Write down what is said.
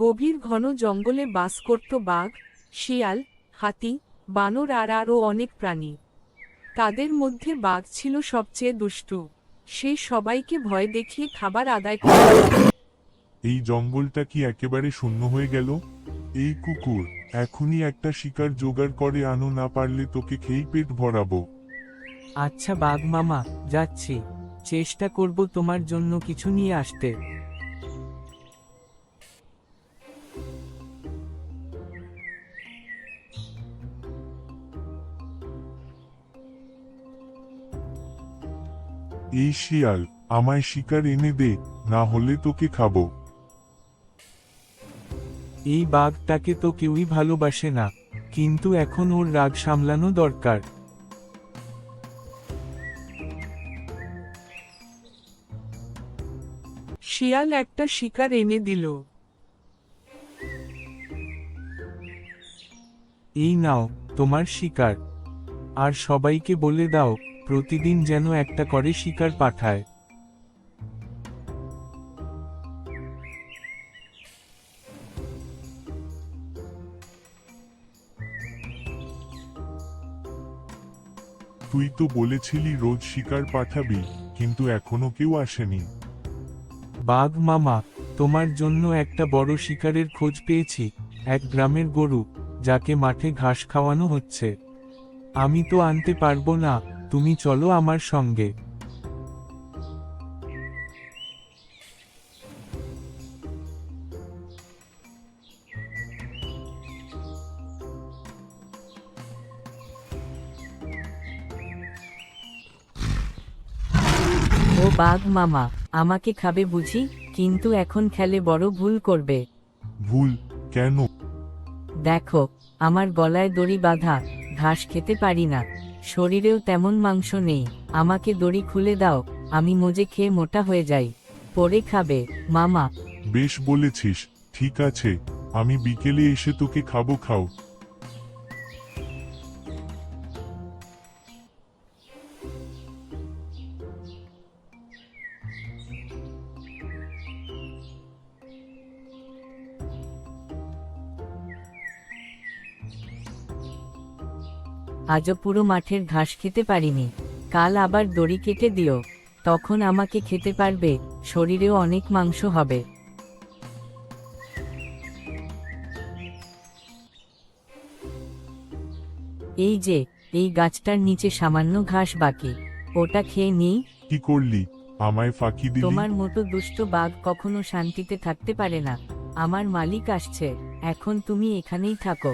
গভীর ঘন জঙ্গলে বাস করত বাঘ, শিয়াল, হাতি, বানর আর আরও অনেক প্রাণী। তাদের মধ্যে বাঘ ছিল সবচেয়ে দুষ্টু। সে সবাইকে ভয় দেখিয়ে খাবার আদায় করত। এই জঙ্গলটা কি একেবারে শূন্য হয়ে গেল? এই কুকুর, এখনই একটা শিকার জোগাড় করে আনো, না পারলে তোকে খেয়েই পেট ভরাবো। আচ্ছা বাঘ মামা, যাচ্ছি। চেষ্টা করব তোমার জন্য কিছু নিয়ে আসতে। এই শিয়াল, আমায় শিকার এনে দে, না হলে তোকে খাবো। এই বাঘটাকে তো কেউই ভালোবাসে না, কিন্তু এখন ওর রাগ সামলানো দরকার। শিয়াল একটা শিকার এনে দিল। এই নাও তোমার শিকার, আর সবাইকে বলে দাও প্রতিদিন যেন একটা করে শিকার পাঠায়। তুই তো বলেছিলি রোজ শিকার পাঠাবি, কিন্তু এখনো কেউ আসেনি। বাঘ মামা, তোমার জন্য একটা বড় শিকারের খোঁজ পেয়েছি। এক গ্রামের গরু, যাকে মাঠে ঘাস খাওয়ানো হচ্ছে। আমি তো আনতে পারবো না, তুমি চলো আমার সঙ্গে। ও বাঘ মামা, আমাকে খাবে বুঝি? কিন্তু এখন খেলে বড় ভুল করবে। ভুল? কেন? দেখো, আমার গলায় দড়ি বাঁধা, ঘাস খেতে পারি না, শরীরেও তেমন মাংস নেই। আমাকে দড়ি খুলে দাও, আমি মজে খেয়ে মোটা হয়ে যাই। পরে খাবে মামা। বেশ বলেছিস, ঠিক আছে, আমি বিকেলে এসে তোকে খাবো, খাও। আজও পুরো মাঠের ঘাস খেতে পারিনি। কাল আবার দড়ি কেটে দিও, তখন আমাকে খেতে পারবে, শরীরেও অনেক মাংস হবে। এই যে, এই গাছটার নিচে সামান্য ঘাস বাকি, ওটা খেয়ে নিই। কি করলি? আমায় ফাঁকি দিলি? তোমার মতো দুষ্ট বাঘ কখনো শান্তিতে থাকতে পারে না। আমার মালিক আসছে, এখন তুমি এখানেই থাকো।